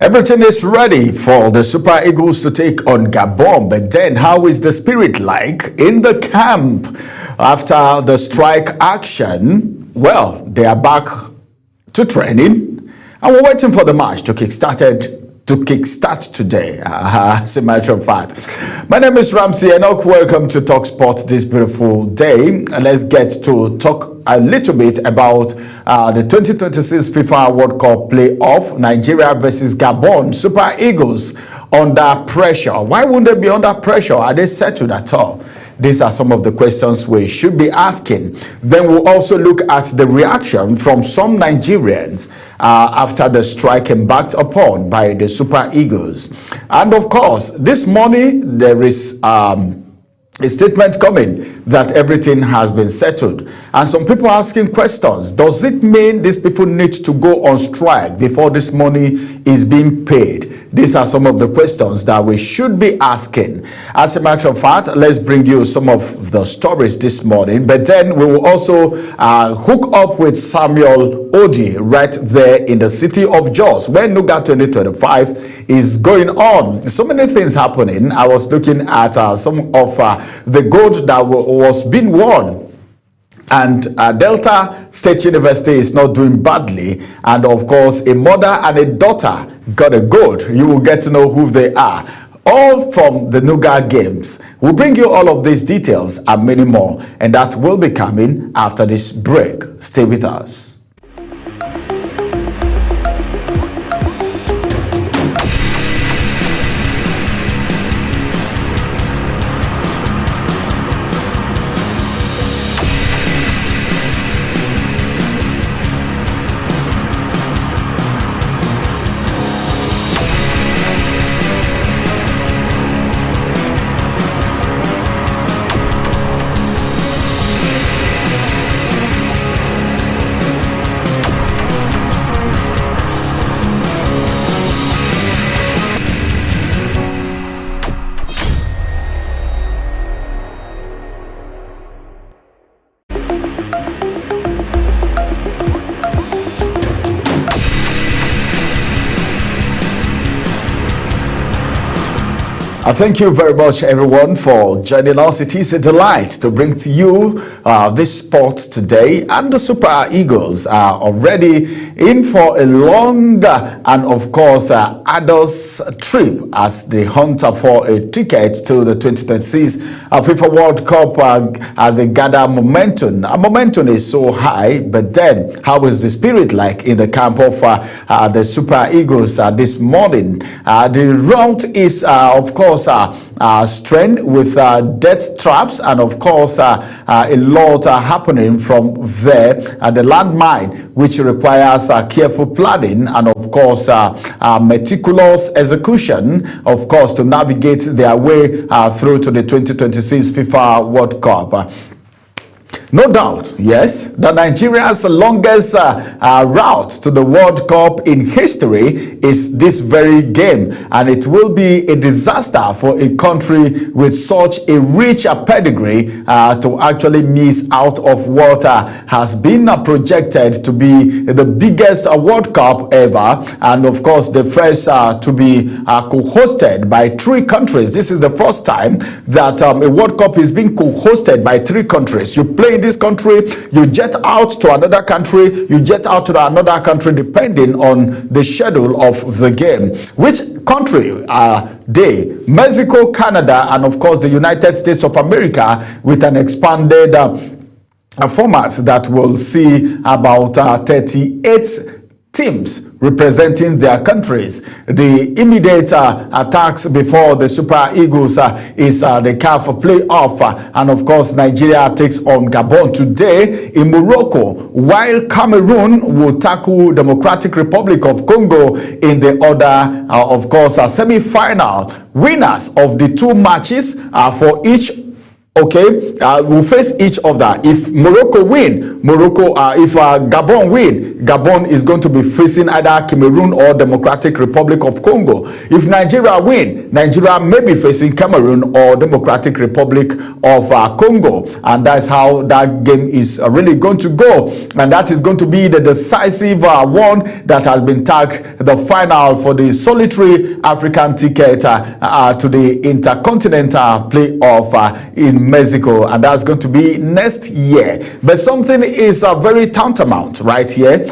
Everything is ready for the Super Eagles to take on Gabon, but then how is the spirit like in the camp after the strike action? Well, they are back to training and we're waiting for the match to kickstart today, as a matter of fact. My name is Ramsey Enoch. Welcome to Talk Sports this beautiful day. Let's get to talk a little bit about the 2026 FIFA World Cup playoff, Nigeria versus Gabon. Super Eagles under pressure. Why wouldn't they be under pressure? Are they settled at all? These are some of the questions we should be asking. Then we'll also look at the reaction from some Nigerians after the strike embarked upon by the Super Eagles. And of course, this morning there is a statement coming that everything has been settled. And some people asking questions. Does it mean these people need to go on strike before this money is being paid? These are some of the questions that we should be asking. As a matter of fact, let's bring you some of the stories this morning. But then we will also hook up with Samuel Odi right there in the city of Jos, where Nuga 2025 is going on. So many things happening. I was looking at some of the gold that was being won. And Delta State University is not doing badly. And of course, a mother and a daughter got a gold. You will get to know who they are. All from the Nuga Games. We'll bring you all of these details and many more. And that will be coming after this break. Stay with us. Thank you very much, everyone, for joining us. It is a delight to bring to you this sport today. And the Super Eagles are already in for a long and, of course, arduous trip as they hunt for a ticket to the 2026 FIFA World Cup as they gather momentum. Momentum is so high, but then how is the spirit like in the camp of the Super Eagles this morning? The route is, of course, course, strained with death traps, and of course, a lot happening from there. The landmine, which requires careful planning and, of course, meticulous execution, of course, to navigate their way through to the 2026 FIFA World Cup. No doubt, yes, that Nigeria's longest route to the World Cup in history is this very game, and it will be a disaster for a country with such a rich pedigree to actually miss out of what has been projected to be the biggest World Cup ever, and of course the first to be co-hosted by 3 countries. This is the first time that a World Cup is being co-hosted by 3 countries. You play in this country, you jet out to another country, you jet out to another country, depending on the schedule of the game. Which country are they? Mexico, Canada, and of course the United States of America, with an expanded format that will see about 38 teams representing their countries. The immediate attacks before the Super Eagles is the CAF playoff, and of course Nigeria takes on Gabon today in Morocco, while Cameroon will tackle Democratic Republic of Congo in the other of course semi-final. Winners of the 2 matches for each will face each other. If Morocco win, if Gabon win, Gabon is going to be facing either Cameroon or Democratic Republic of Congo. If Nigeria win, Nigeria may be facing Cameroon or Democratic Republic of Congo, and that's how that game is really going to go, and that is going to be the decisive one that has been tagged the final for the solitary African ticket to the Intercontinental Playoff in Mexico, and that's going to be next year. But something is very tantamount right here.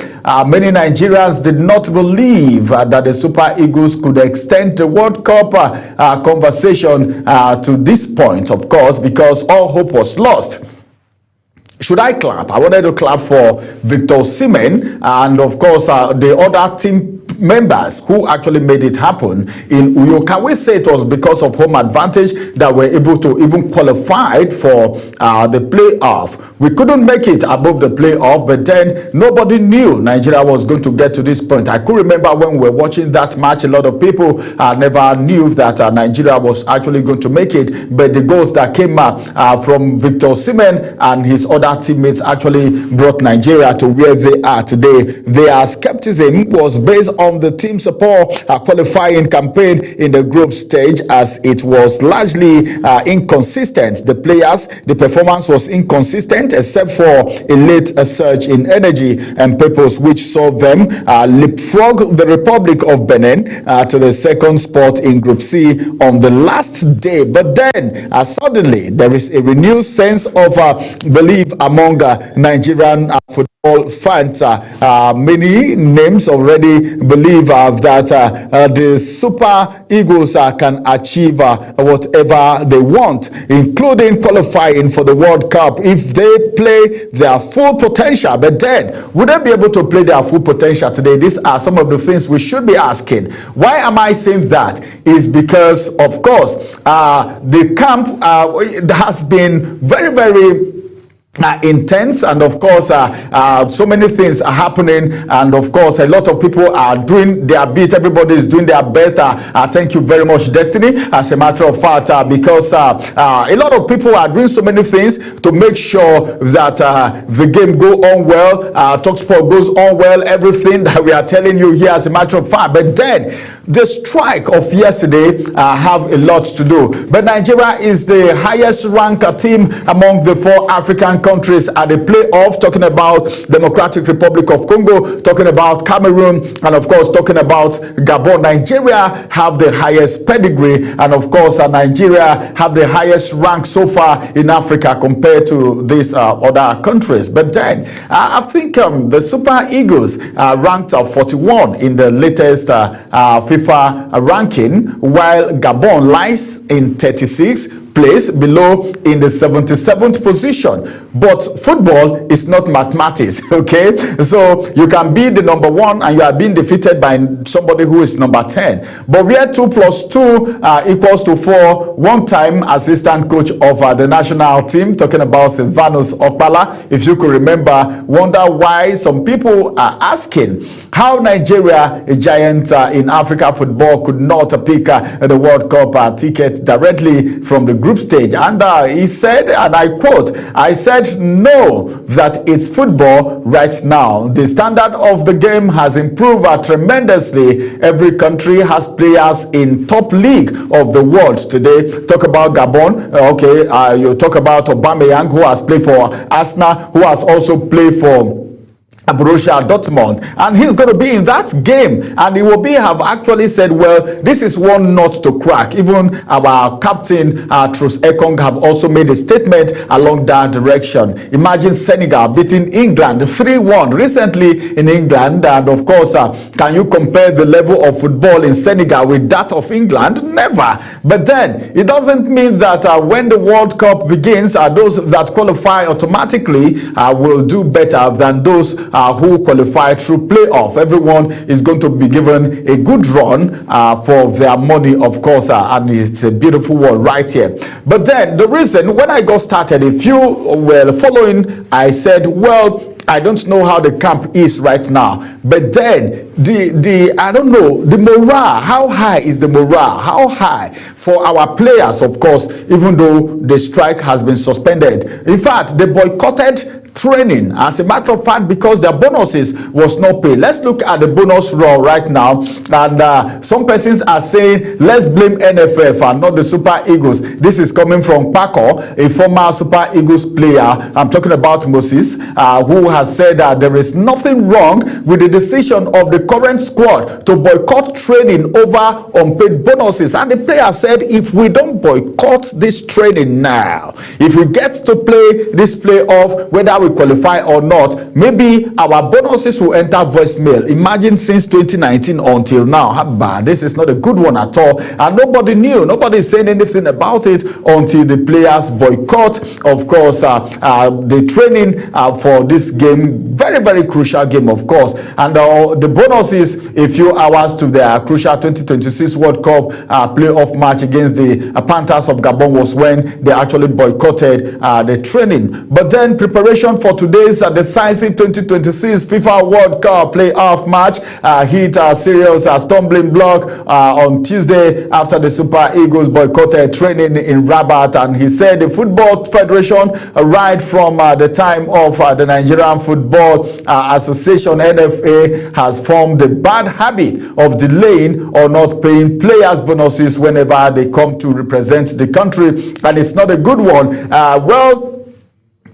Many Nigerians did not believe that the Super Eagles could extend the World Cup conversation to this point, of course, because all hope was lost. Should I clap? I wanted to clap for Victor Osimhen and of course the other team members who actually made it happen in Uyo. Can we say it was because of home advantage that we're able to even qualify for the playoff? We couldn't make it above the playoff, but then nobody knew Nigeria was going to get to this point. I could remember when we were watching that match, a lot of people never knew that Nigeria was actually going to make it, but the goals that came from Victor Osimhen and his other teammates actually brought Nigeria to where they are today. Their skepticism was based on the team's poor qualifying campaign in the group stage, as it was largely inconsistent. The performance was inconsistent except for a late surge in energy and purpose, which saw them leapfrog the Republic of Benin to the second spot in Group C on the last day. But then suddenly there is a renewed sense of belief among Nigerian football fans. Many names already believe that the Super Eagles can achieve whatever they want, including qualifying for the World Cup if they play their full potential. But then, would they be able to play their full potential today? These are some of the things we should be asking. Why am I saying that? Is because, of course, the camp has been very, very intense, and of course so many things are happening, and of course a lot of people are doing their bit. Everybody is doing their best. Thank you very much, Destiny. As a matter of fact, because a lot of people are doing so many things to make sure that the game go on well, TalkSport goes on well, everything that we are telling you here, as a matter of fact. But then the strike of yesterday have a lot to do. But Nigeria is the highest ranked team among the 4 African countries at the playoff, talking about Democratic Republic of Congo, talking about Cameroon, and of course talking about Gabon. Nigeria have the highest pedigree, and of course Nigeria have the highest rank so far in Africa compared to these other countries. But then I think the Super Eagles ranked 41 in the latest FIFA ranking, while Gabon lies in 36, place, below in the 77th position. But football is not mathematics, okay? So you can be the number 1 and you are being defeated by somebody who is number 10. But where 2 plus 2 equals to 4, one-time assistant coach of the national team, talking about Silvanus Okpala, if you could remember, wonder why some people are asking how Nigeria, a giant in Africa football, could not pick the World Cup ticket directly from the group stage. And he said, and I quote, I said no, that it's football right now. The standard of the game has improved tremendously. Every country has players in top league of the world today. Talk about Gabon, you talk about Aubameyang, who has played for Arsenal, who has also played for Borussia Dortmund, and he's going to be in that game, and he will have actually said, well, this is one nut to crack. Even our captain Truls Ekong have also made a statement along that direction. Imagine Senegal beating England 3-1 recently in England, and of course, can you compare the level of football in Senegal with that of England? Never. But then it doesn't mean that when the World Cup begins, those that qualify automatically will do better than those who qualify through playoff. Everyone is going to be given a good run for their money, of course, and it's a beautiful one right here. But then the reason, when I got started, if you were following, I said, well, I don't know how the camp is right now, but then I don't know, the morale, how high is the morale? How high for our players, of course, even though the strike has been suspended. In fact, they boycotted training, as a matter of fact, because their bonuses was not paid. Let's look at the bonus roll right now, and some persons are saying let's blame NFF and not the Super Eagles. This is coming from Paco, a former Super Eagles player. I'm talking about Moses, who has said that there is nothing wrong with the decision of the current squad to boycott training over unpaid bonuses. And the player said, if we don't boycott this training now, if we get to play this playoff, whether we qualify or not, maybe our bonuses will enter voicemail. Imagine since 2019 until now. This is not a good one at all, and nobody knew, nobody is saying anything about it until the players boycott, of course, the training for this game. Very, very crucial game, of course, and the bonus is a few hours to their crucial 2026 World Cup playoff match against the Panthers of Gabon was when they actually boycotted the training. But then preparation for today's decisive 2026 FIFA World Cup playoff match hit a serious stumbling block on Tuesday after the Super Eagles boycotted training in Rabat. And he said the Football Federation, right from the time of the Nigerian Football Association, NFA, has formed the bad habit of delaying or not paying players bonuses whenever they come to represent the country, and it's not a good one.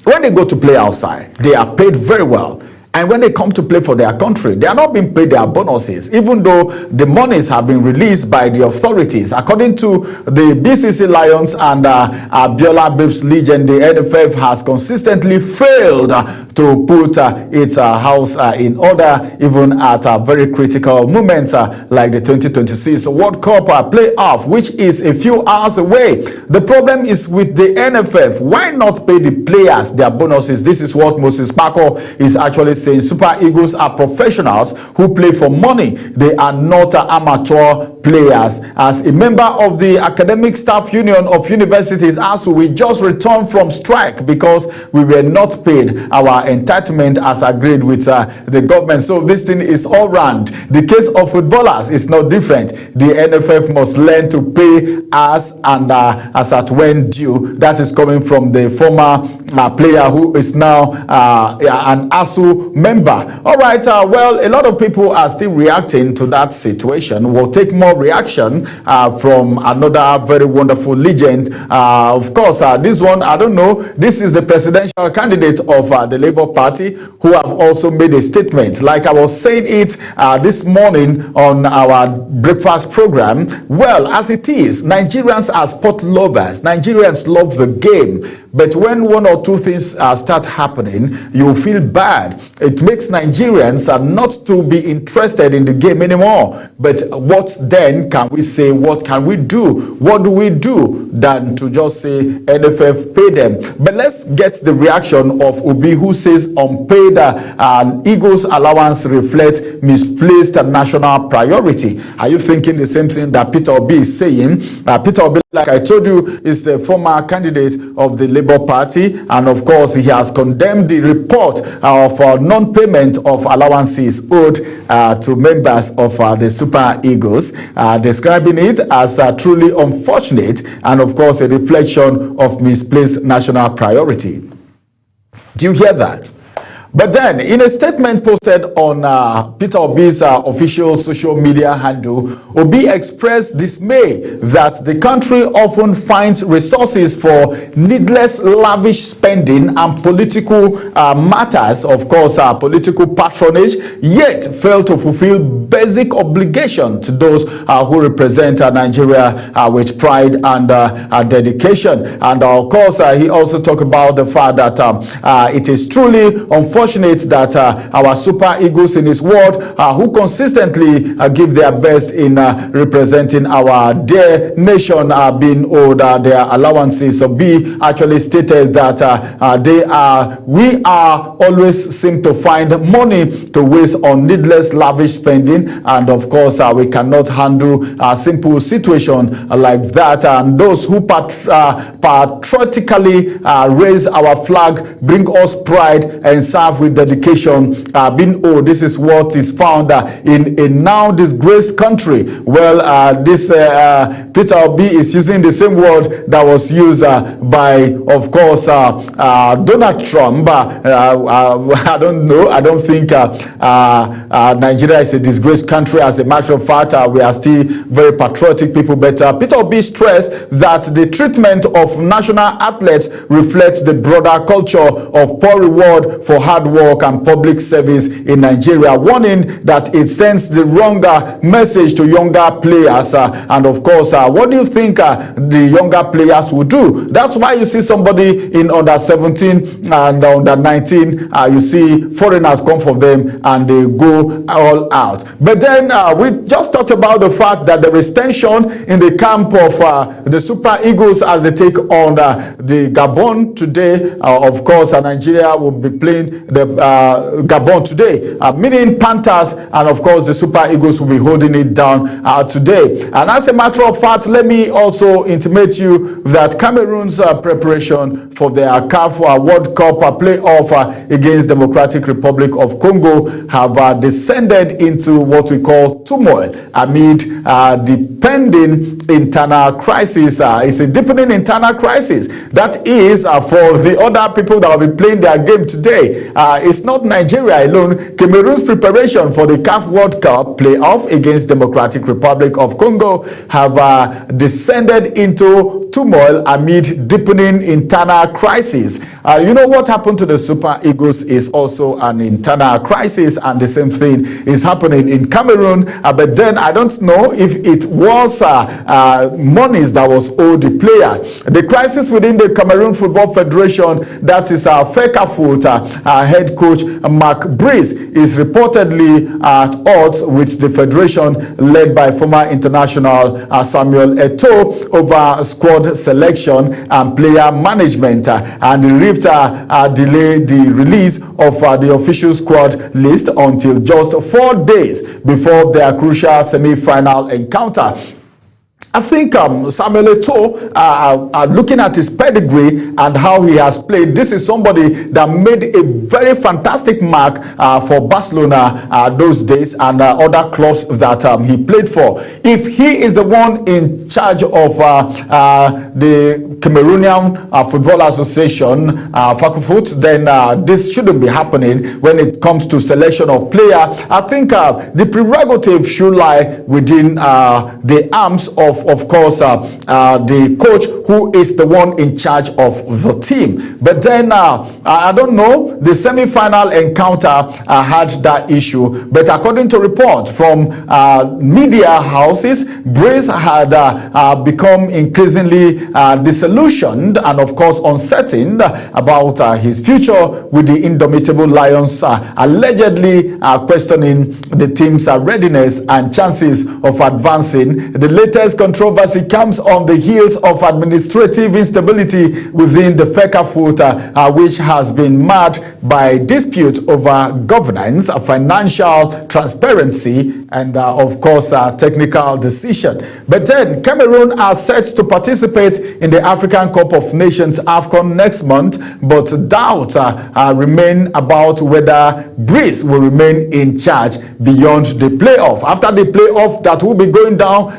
When they go to play outside, they are paid very well. And when they come to play for their country, they are not being paid their bonuses, even though the monies have been released by the authorities. According to the BCC Lions and Biola Babes Legion, the NFF has consistently failed to put its house in order, even at very critical moments like the 2026 World Cup playoff, which is a few hours away. The problem is with the NFF. Why not pay the players their bonuses? This is what Moses Paco is actually saying. Super Eagles are professionals who play for money. They are not amateur players. As a member of the Academic Staff Union of Universities, ASU, we just returned from strike because we were not paid our entitlement as agreed with the government. So this thing is all round. The case of footballers is not different. The NFF must learn to pay us and as at when due. That is coming from the former player who is now an ASU member. All right, well, a lot of people are still reacting to that situation. We'll take more reaction from another very wonderful legend. Of course, this one, I don't know, this is the presidential candidate of the Labour Party, who have also made a statement. Like I was saying it this morning on our breakfast program, well, as it is, Nigerians are sport lovers. Nigerians love the game. But when one or two things start happening, you feel bad. it makes Nigerians not to be interested in the game anymore. But what then can we say? What can we do? What do we do than to just say NFF pay them? But let's get the reaction of Obi, who says unpaid Eagles allowance reflects misplaced national priority. Are you thinking the same thing that Peter Obi is saying? Peter Obi, like I told you, is the former candidate of the Labour Party, and of course he has condemned the report of non-payment of allowances owed to members of the Super Eagles, describing it as truly unfortunate and of course a reflection of misplaced national priority. Do you hear that? But then, in a statement posted on Peter Obi's official social media handle, Obi expressed dismay that the country often finds resources for needless lavish spending and political matters, of course, political patronage, yet fail to fulfill basic obligation to those who represent Nigeria with pride and dedication. And of course, he also talked about the fact that it is truly unfortunate that our Super Eagles in his ward, who consistently give their best in representing our dear nation, are being owed their allowances. So B actually stated that we are always seem to find money to waste on needless lavish spending, and of course we cannot handle a simple situation like that. And those who patriotically raise our flag, bring us pride, and serve with dedication, being owed. This is what is found in a now disgraced country. Well, this Peter Obi is using the same word that was used by, of course, Donald Trump. I don't know. I don't think Nigeria is a disgraced country. As a matter of fact, we are still very patriotic people. But Peter Obi stressed that the treatment of national athletes reflects the broader culture of poor reward for hard work and public service in Nigeria, warning that it sends the wrong message to younger players. And of course, what do you think the younger players will do? That's why you see somebody in under 17 and under 19, you see foreigners come for them and they go all out. But then we just talked about the fact that there is tension in the camp of the Super Eagles as they take on the Gabon today. Of course, Nigeria will be playing the Gabon today, meaning Panthers, and of course the Super Eagles will be holding it down today. And as a matter of fact, let me also intimate you that Cameroon's preparation for their CAF World Cup playoff against Democratic Republic of Congo have descended into what we call turmoil amid the pending internal crisis. It's a deepening internal crisis. That is for the other people that will be playing their game today. It's not Nigeria alone. Cameroon's preparation for the CAF World Cup playoff against Democratic Republic of Congo have descended into turmoil amid deepening internal crisis. You know what happened to the Super Eagles is also an internal crisis, and the same thing is happening in Cameroon. But then I don't know if it was monies that was owed the players. The crisis within the Cameroon Football Federation, that is Fecafoot head coach Mark Brice, is reportedly at odds with the federation led by former international Samuel Eto'o over squad selection and player management, and the rift delayed the release of the official squad list until just 4 days before their crucial semi-final encounter. I think Samuel Eto'o, looking at his pedigree and how he has played, this is somebody that made a very fantastic mark for Barcelona those days and other clubs that he played for. If he is the one in charge of the Cameroonian Football Association, Fecafoot, then this shouldn't be happening when it comes to selection of player. I think the prerogative should lie within the arms of of course, the coach who is the one in charge of the team. But then, I don't know, the semi-final encounter had that issue. But according to report from media houses, Brice had become increasingly disillusioned and, of course, uncertain about his future with the Indomitable Lions, allegedly questioning the team's readiness and chances of advancing. The latest controversy comes on the heels of administrative instability within the Fecafoot, which has been marred by disputes over governance, financial transparency, and of course technical decision. But then Cameroon are set to participate in the African Cup of Nations AFCON next month, but doubt remain about whether Brice will remain in charge beyond the playoff. After the playoff that will be going down,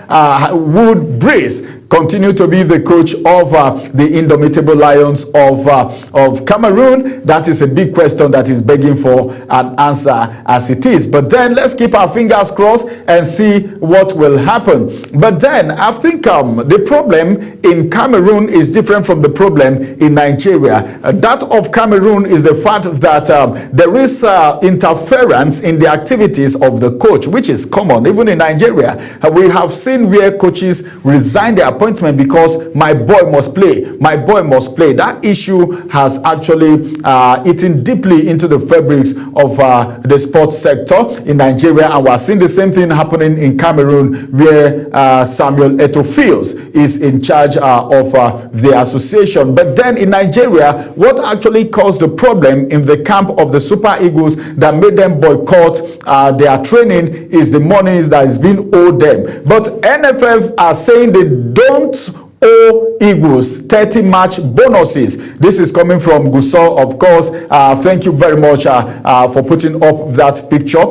would Brice continue to be the coach of the Indomitable Lions of Cameroon? That is a big question that is begging for an answer as it is. But then let's keep our fingers crossed and see what will happen. But then I think the problem in Cameroon is different from the problem in Nigeria. That of Cameroon is the fact that there is interference in the activities of the coach, which is common. Even in Nigeria, we have seen where coaches resign their appointment because my boy must play. My boy must play. That issue has actually eaten deeply into the fabrics of the sports sector in Nigeria, and we're seeing the same thing happening in Cameroon, where Samuel Eto'o is in charge of the association. But then in Nigeria, what actually caused the problem in the camp of the Super Eagles that made them boycott their training is the monies that is being owed them. But NFF are saying they don't owe Eagles 30 match bonuses. This is coming from Gusau, of course. Thank you very much for putting up that picture.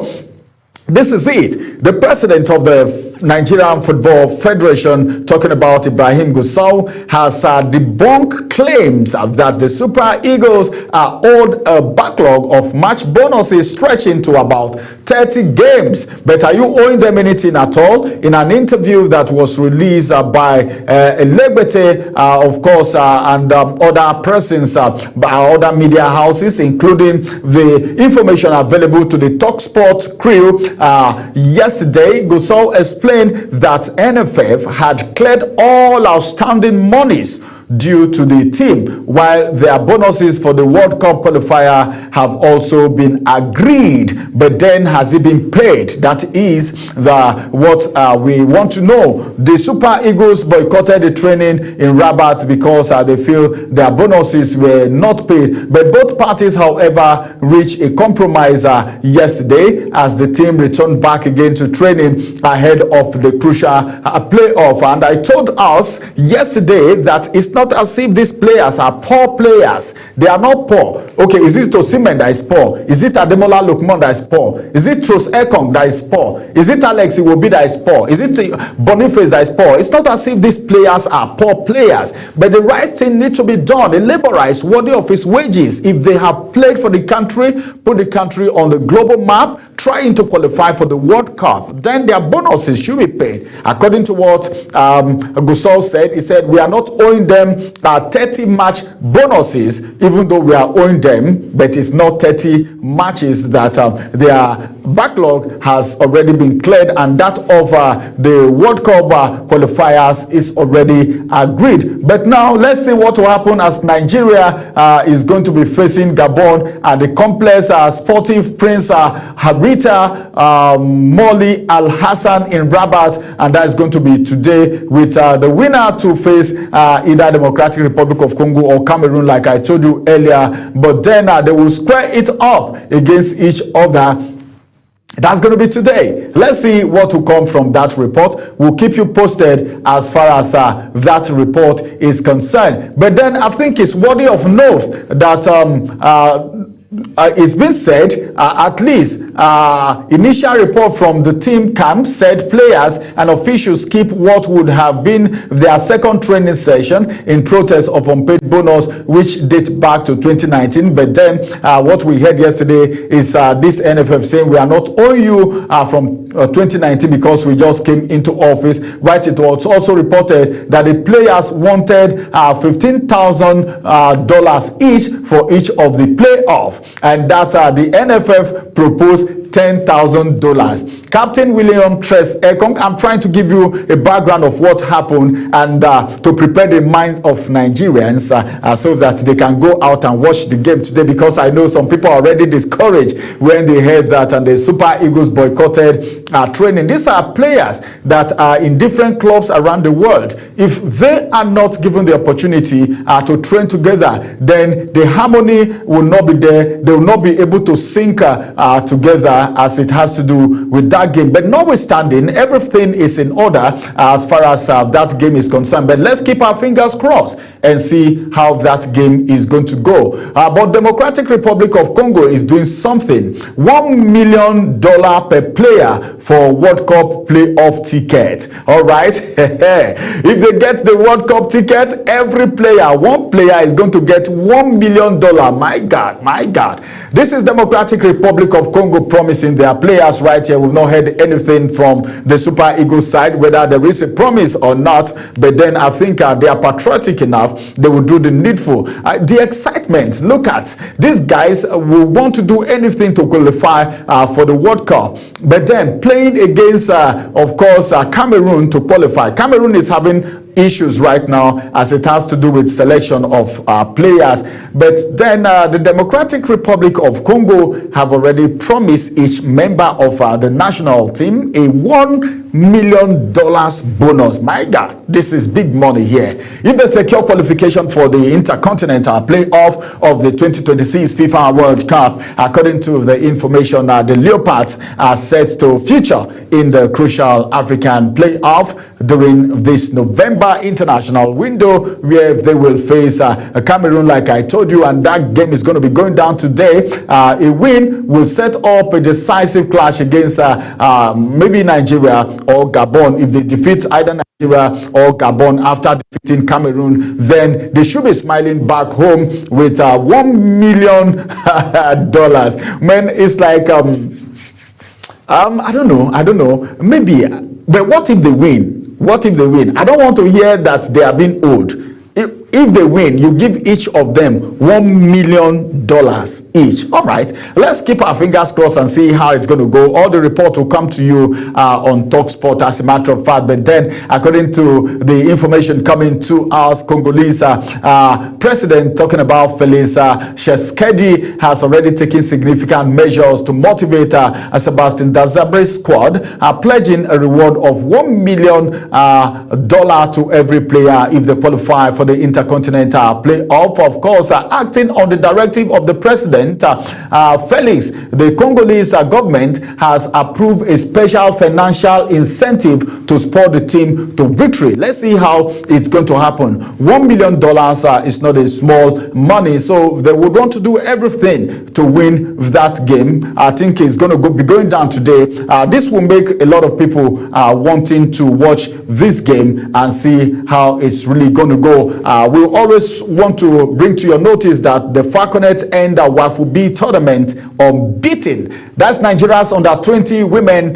This is it. The president of the Nigerian Football Federation, talking about Ibrahim Gusau, has debunked claims that the Super Eagles are owed a backlog of match bonuses stretching to about 30 games. But are you owing them anything at all? In an interview that was released by Elegbete, of course, and other persons, by other media houses, including the information available to the TalkSport crew yesterday, Gusau explained that NFF had cleared all outstanding monies due to the team, while their bonuses for the World Cup qualifier have also been agreed. But then, has it been paid? That is what we want to know. The Super Eagles boycotted the training in Rabat because they feel their bonuses were not paid. But both parties, however, reached a compromise yesterday as the team returned back again to training ahead of the crucial playoff. And I told us yesterday that it's not as if these players are poor players. They are not poor. Okay, is it Osimhen that is poor? Is it Ademola Lookman that is poor? Is it Tros Ekong that is poor? Is it Alex Iwobi that is poor? Is it Boniface that is poor? It's not as if these players are poor players, but the right thing needs to be done. A laborer is worthy of his wages. If they have played for the country, put the country on the global map, trying to qualify for the World Cup, then their bonuses should be paid. According to what Gusau said, he said, we are not owing them 30 match bonuses, even though we are owing them, but it's not 30 matches that their backlog has already been cleared, and that of the World Cup qualifiers is already agreed. But now let's see what will happen as Nigeria is going to be facing Gabon at the Complex Sportive Prince Harita Moli Al Hassan in Rabat, and that is going to be today, with the winner to face either Democratic Republic of Congo or Cameroon, like I told you earlier. But then they will square it up against each other. That's going to be today. Let's see what will come from that report. We'll keep you posted as far as that report is concerned. But then I think it's worthy of note that it's been said, at least initial report from the team camp said players and officials skip what would have been their second training session in protest of unpaid bonus, which dates back to 2019. But then what we heard yesterday is this NFF saying we are not owing you from 2019 because we just came into office. Right? It was also reported that the players wanted $15,000 each for each of the playoff, and that the NFF proposed $10,000. Captain William Tres Ekong, I'm trying to give you a background of what happened and to prepare the mind of Nigerians so that they can go out and watch the game today, because I know some people are already discouraged when they heard that and the Super Eagles boycotted training. These are players that are in different clubs around the world. If they are not given the opportunity to train together, then the harmony will not be there. They will not be able to sync together as it has to do with that game. But notwithstanding, everything is in order as far as that game is concerned. But let's keep our fingers crossed and see how that game is going to go. But Democratic Republic of Congo is doing something. $1 million per player for World Cup playoff ticket. All right. If they get the World Cup ticket, every player, one player is going to get $1 million. My God, my God. This is Democratic Republic of Congo promising their players right here. We've not heard anything from the Super Eagles side, whether there is a promise or not. But then I think they are patriotic enough. They will do the needful. The excitement, look at these guys will want to do anything to qualify for the World Cup. But then playing against, of course, Cameroon to qualify. Cameroon is having issues right now as it has to do with selection of players. But then the Democratic Republic of Congo have already promised each member of the national team a $1 million bonus. My God, this is big money here. If they secure qualification for the Intercontinental Playoff of the 2026 FIFA World Cup, according to the information, the Leopards are set to feature in the crucial African playoff during this November international window, where they will face Cameroon, like I told you, and that game is going to be going down today. A win will set up a decisive clash against maybe Nigeria or Gabon. If they defeat either Nigeria or Gabon after defeating Cameroon, then they should be smiling back home with $1 million. Man, it's like I don't know, maybe. But what if they win? What if they win? I don't want to hear that they are being owed. If they win, you give each of them $1 million each. All right, let's keep our fingers crossed and see how it's going to go. All the report will come to you on TalkSport, as a matter of fact. But then, according to the information coming to us, Congolese president, talking about Felix Tshisekedi, has already taken significant measures to motivate Sebastian Dazabre's squad, pledging a reward of $1 million to every player if they qualify for the Intercontinental Playoff. Of course, acting on the directive of the president, Felix, the Congolese government has approved a special financial incentive to support the team to victory. Let's see how it's going to happen. $1 million is not a small money, so they would want to do everything to win that game. I think it's going to be going down today. This will make a lot of people wanting to watch this game and see how it's really going to go. We'll always want to bring to your notice that the Falconet and the Wafu B tournament unbeaten. That's Nigeria's under-20 women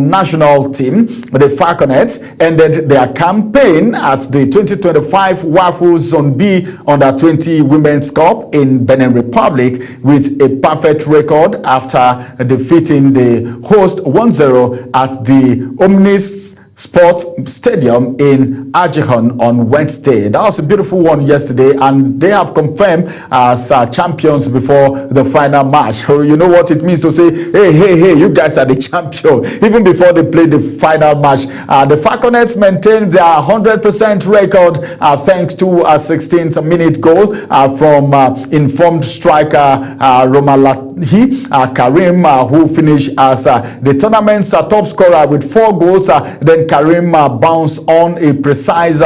national team. The Falconets ended their campaign at the 2025 Wafu Zone B under-20 Women's Cup in Benin Republic with a perfect record after defeating the host 1-0 at the Omnis Sports Stadium in Ajihan on Wednesday. That was a beautiful one yesterday, and they have confirmed as champions before the final match. You know what it means to say, hey, you guys are the champion, even before they played the final match. The Falconets maintained their 100% record thanks to a 16th minute goal from informed striker Romalat Karim, who finished as the tournament's top scorer with 4 goals. Then Karim bounced on a precise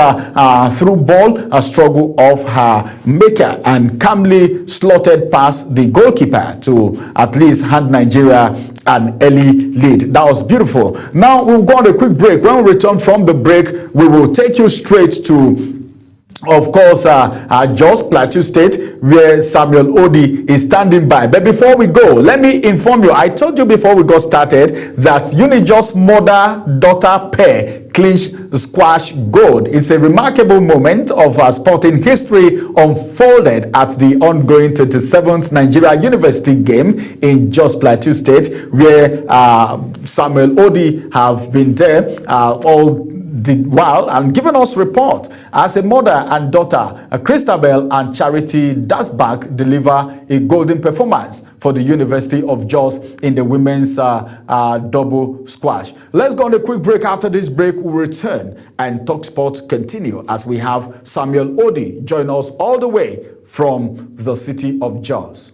through ball, a struggle of her maker, and calmly slotted past the goalkeeper to at least hand Nigeria an early lead. That was beautiful. Now we'll go on a quick break. When we return from the break, we will take you straight to, of course, Jos Plateau State, where Samuel Odi is standing by. But before we go, let me inform you, I told you before we got started that Unijos mother-daughter pair clinched squash gold. It's a remarkable moment of sporting history unfolded at the ongoing 27th Nigeria University game in Jos Plateau State, where Samuel Odi have been there all did well and given us report as a mother and daughter, Christabel and Charity Dasbach deliver a golden performance for the University of Jos in the women's double squash. Let's go on a quick break. After this break, we'll return and Talk Sport continue as we have Samuel Odi join us all the way from the city of Jos.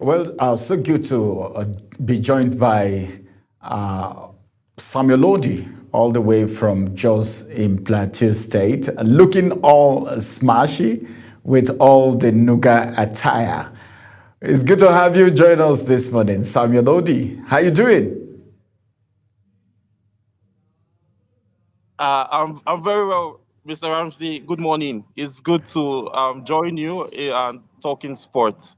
Well, so good to be joined by uh, Samuel Lodi, all the way from Jos in Plateau State, looking all smashy with all the Nuga attire. It's good to have you join us this morning, Samuel Lodi. How you doing? I'm very well, Mr. Ramsey. Good morning. It's good to join you and talking sports.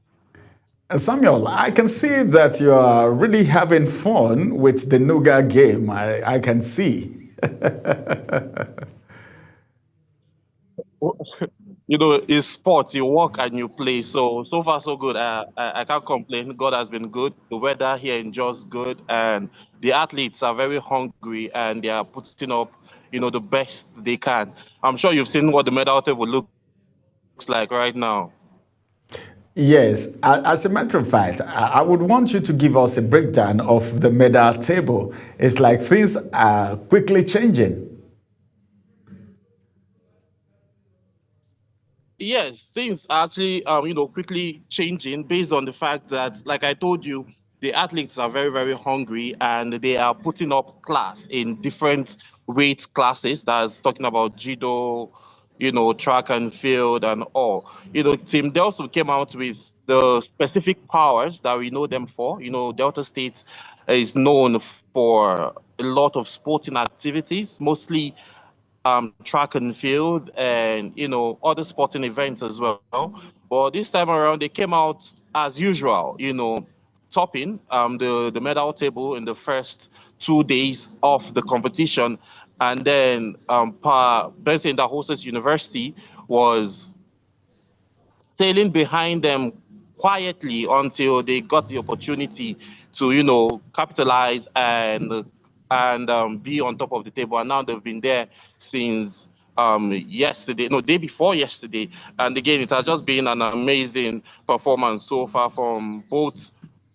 Samuel, I can see that you are really having fun with the Nuga game. I can see. It's sports. You work and you play. So far so good. I can't complain. God has been good. The weather here in Jos good, and the athletes are very hungry and they are putting up, the best they can. I'm sure you've seen what the medal table looks like right now. Yes, as a matter of fact, I would want you to give us a breakdown of the medal table. It's like things are quickly changing. Yes, things are actually, quickly changing based on the fact that, like I told you, the athletes are very, very hungry and they are putting up class in different weight classes. That's talking about judo, track and field and all. Team Delta came out with the specific powers that we know them for. Delta State is known for a lot of sporting activities, mostly track and field and other sporting events as well. But this time around, they came out as usual, topping the medal table in the first 2 days of the competition, and then Benson that hostess university was sailing behind them quietly until they got the opportunity to, capitalize and be on top of the table. And now they've been there since yesterday, no, day before yesterday. And again, it has just been an amazing performance so far from both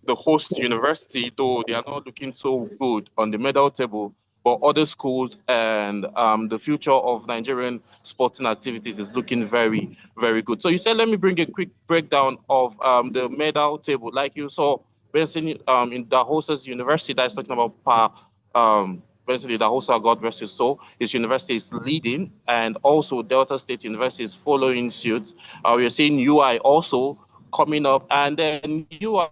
the host university, though they are not looking so good on the medal table, but other schools and the future of Nigerian sporting activities is looking very, very good. So you said, let me bring a quick breakdown of the medal table. Like you saw, Benson in the hostess university that is talking about basically the host, God rest his soul, his university is leading, and also Delta State University is following suit. We are seeing UI also coming up, and then UI,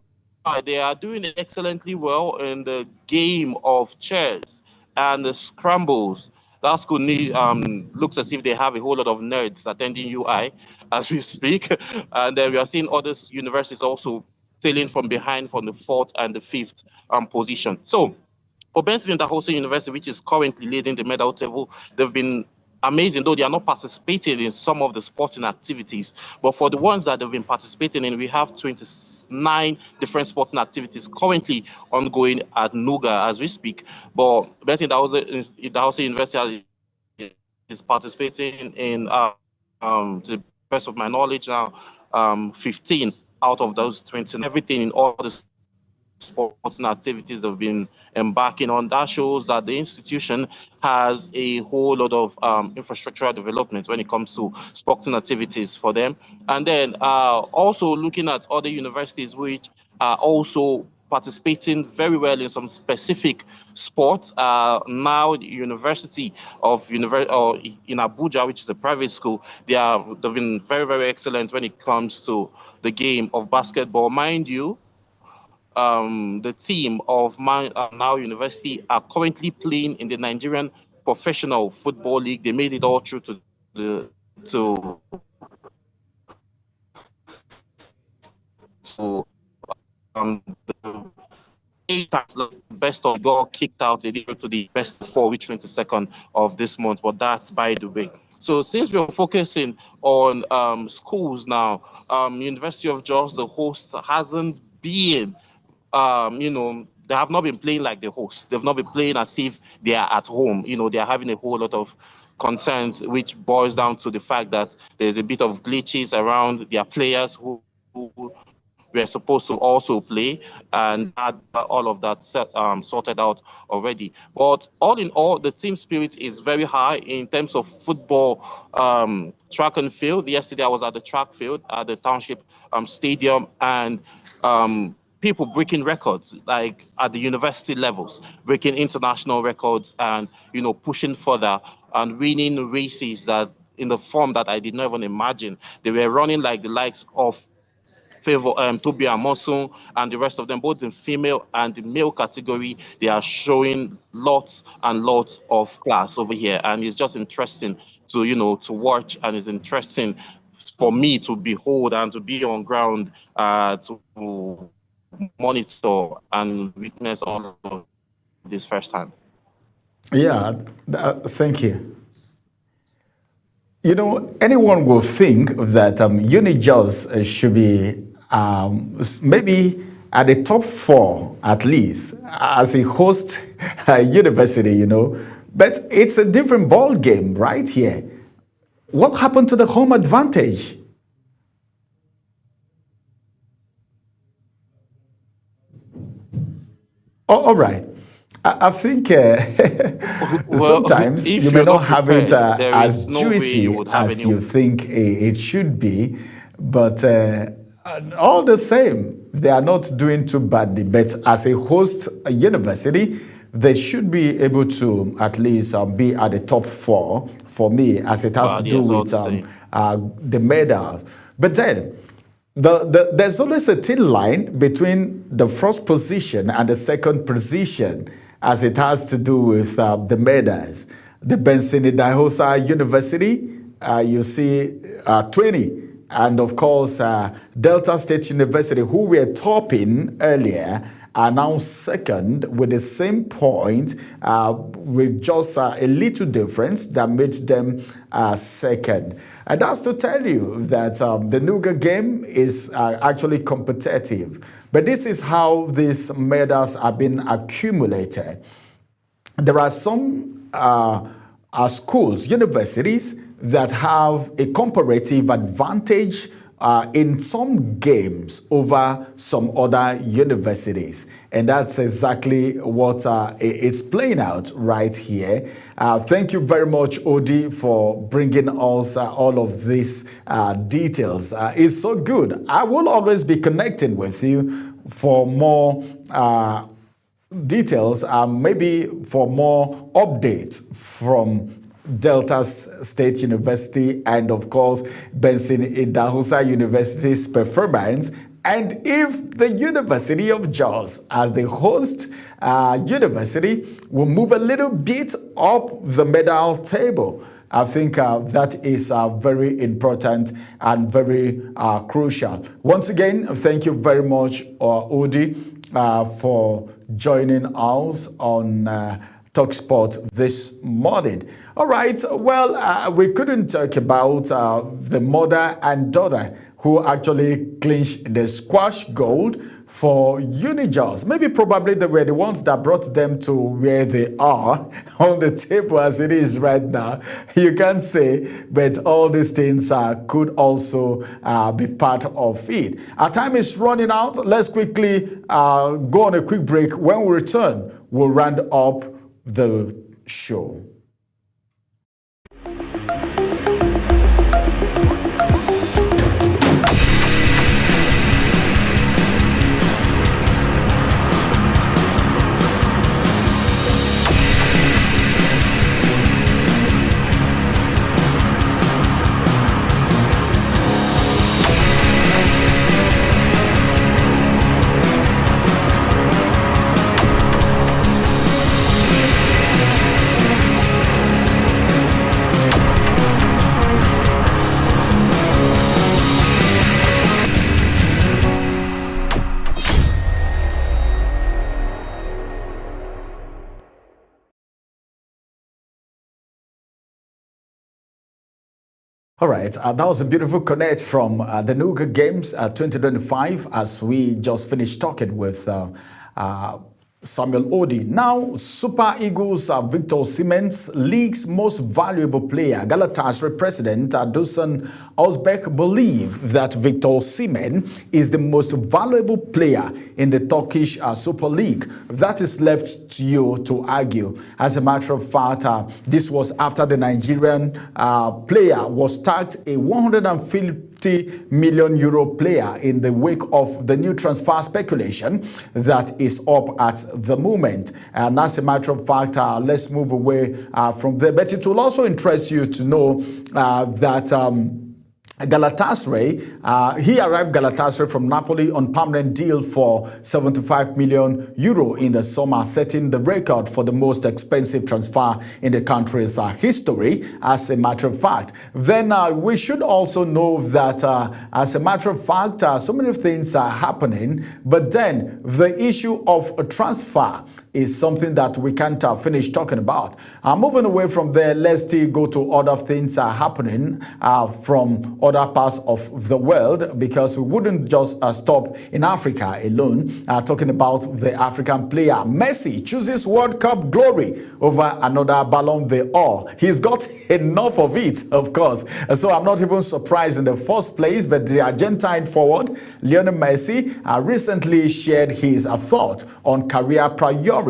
they are doing excellently well in the game of chess and the scrambles. That school looks as if they have a whole lot of nerds attending UI as we speak. And then we are seeing other universities also sailing from behind from the fourth and the fifth position. So for Benson Idahosa University, which is currently leading the medal table, they've been amazing, though they are not participating in some of the sporting activities. But for the ones that they've been participating in, we have 29 different sporting activities currently ongoing at Nuga as we speak. But Benson Idahosa University is participating in, to the best of my knowledge now, 15 out of those 20, everything in all the sporting activities they've been embarking on. That shows that the institution has a whole lot of infrastructural development when it comes to sporting activities for them. And then also looking at other universities which are also participating very well in some specific sports. Now, the University of or in Abuja, which is a private school, they've been very, very excellent when it comes to the game of basketball. Mind you, the team of Now University are currently playing in the Nigerian Professional Football League. They made it all through the to to the best of got kicked out. They did go to the best of four, which 22nd of this month. But that's by the way. So since we're focusing on schools now, University of Jos, the host, hasn't been they have not been playing like the hosts. They've not been playing as if they are at home. They are having a whole lot of concerns, which boils down to the fact that there's a bit of glitches around their players who were supposed to also play, and had all of that sorted out already. But all in all, the team spirit is very high in terms of football, track and field. Yesterday, I was at the track field at the Township Stadium, and people breaking records, like at the university levels, breaking international records, and pushing further and winning races that in the form that I did not even imagine. They were running like the likes of Toby Amosun and the rest of them, both in female and the male category. They are showing lots and lots of class over here, and it's just interesting to watch, and it's interesting for me to behold and to be on ground to monitor and witness all of this firsthand. Yeah, thank you. Anyone will think that Unijos should be maybe at the top four at least as a host university, but it's a different ball game right here. What happened to the home advantage? All right. I think sometimes you may not have it as juicy as you think it should be, but all the same, they are not doing too badly. But as a host university, they should be able to at least be at the top four for me, as it has to do with the medals. But then, there's always a thin line between the first position and the second position, as it has to do with the medals. The Benson Idahosa University, you see 20. And of course, Delta State University, who were topping earlier, are now second with the same point, with just a little difference that made them second. And that's to tell you that the Nuga game is actually competitive. But this is how these medals have been accumulated. There are some schools, universities, that have a comparative advantage in some games over some other universities. And that's exactly what it's playing out right here. Thank you very much, Odi, for bringing us all of these details. It's so good. I will always be connecting with you for more details, maybe for more updates from Delta State University and, of course, Benson Idahosa University's performance. And if the University of Jos, as the host university, will move a little bit up the medal table, I think that is very important and very crucial. Once again, thank you very much, Odi, for joining us on TalkSport this morning. All right, well, we couldn't talk about the mother and daughter who actually clinched the squash gold for Unijos. Maybe probably they were the ones that brought them to where they are on the table as it is right now. You can't say, but all these things could also be part of it. Our time is running out. Let's quickly go on a quick break. When we return, we'll round up the show. All right, that was a beautiful connect from the Nuga Games 2025 as we just finished talking with Samuel Odi. Now, Super Eagles Victor Osimhen, league's most valuable player. Galatasaray president Dusan Özbek believe that Victor Osimhen is the most valuable player in the Turkish Super League. That is left to you to argue. As a matter of fact, this was after the Nigerian player was tagged a 150 million euro player in the wake of the new transfer speculation that is up at the moment. And as a matter of fact, let's move away from there. But it will also interest you to know that Galatasaray, he arrived Galatasaray from Napoli on permanent deal for 75 million euro in the summer, setting the record for the most expensive transfer in the country's history, as a matter of fact. Then we should also know that, as a matter of fact, so many things are happening, but then the issue of a transfer is something that we can't finish talking about. Moving away from there, let's still go to other things happening from other parts of the world, because we wouldn't just stop in Africa alone. Talking about the African player, Messi chooses World Cup glory over another Ballon d'Or. He's got enough of it, of course. So I'm not even surprised in the first place, but the Argentine forward, Lionel Messi, recently shared his thought on career priorities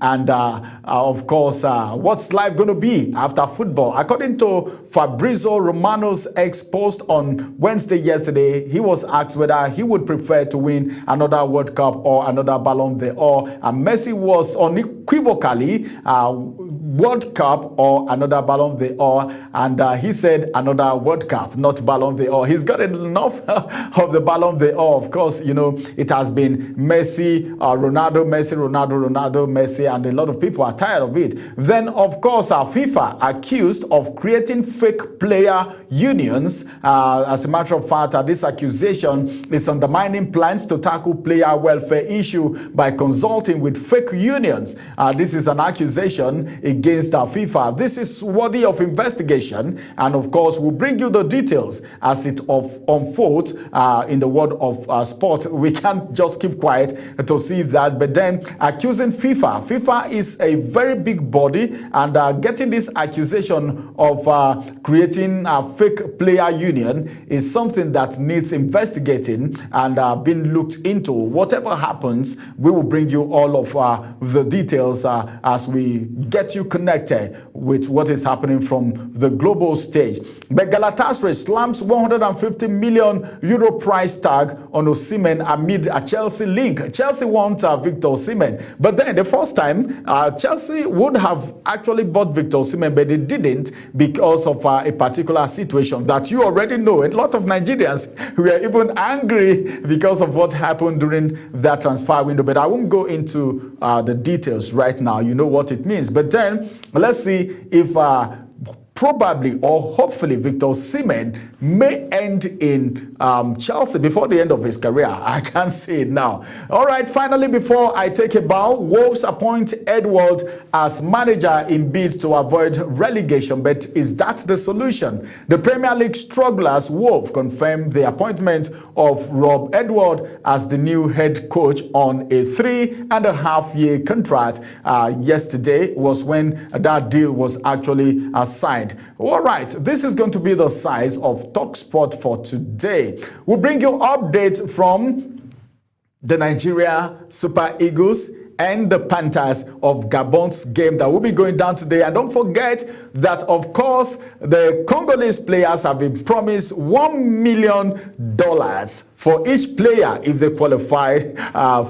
and of course what's life going to be after football. According to Fabrizio Romano's ex-post on Wednesday yesterday, he was asked whether he would prefer to win another World Cup or another Ballon d'Or, and Messi was unequivocally World Cup or another Ballon d'Or, and he said another World Cup, not Ballon d'Or. He's got enough of the Ballon d'Or. Of course, you know, it has been Messi, Ronaldo, Messi, Ronaldo, Messi, and a lot of people are tired of it. Then, of course, FIFA accused of creating fake player unions. As a matter of fact, this accusation is undermining plans to tackle player welfare issue by consulting with fake unions. This is an accusation against FIFA. This is worthy of investigation, and of course, we'll bring you the details as it unfolds in the world of sport. We can't just keep quiet to see that, but then accusing FIFA is a very big body, and getting this accusation of creating a fake player union is something that needs investigating and being looked into. Whatever happens, we will bring you all of the details as we get you connected with what is happening from the global stage. But Galatasaray slams 150 million euro price tag on Osimhen amid a Chelsea link. Chelsea want Victor Osimhen, but then the first time Chelsea would have actually bought Victor Osimhen, but they didn't because of a particular situation that you already know. A lot of Nigerians were even angry because of what happened during that transfer window, but I won't go into the details right now. You know what it means. But then let's see if probably or hopefully Victor Osimhen may end in Chelsea before the end of his career. I can't say it now. All right, finally, before I take a bow, Wolves appoint Edward as manager in bid to avoid relegation. But is that the solution? The Premier League strugglers Wolves confirmed the appointment of Rob Edward as the new head coach on a 3.5-year contract. Yesterday was when that deal was actually signed. All right, this is going to be the size of TalkSport for today. We'll bring you updates from the Nigeria Super Eagles and the Panthers of Gabon's game that will be going down today. And don't forget that, of course, the Congolese players have been promised $1 million for each player if they qualify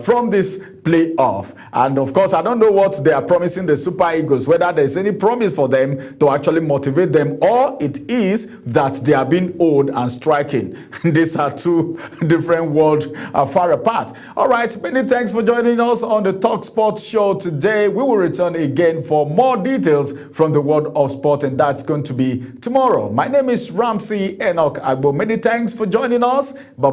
from this playoff. And of course, I don't know what they are promising the Super Eagles, whether there's any promise for them to actually motivate them, or it is that they are being old and striking. These are two different worlds far apart. All right, many thanks for joining us on the Talk Sports show today. We will return again for more details from the world of sport, and that's going to be tomorrow. My name is Ramsey Enoch Agbo. Many thanks for joining us. Bye.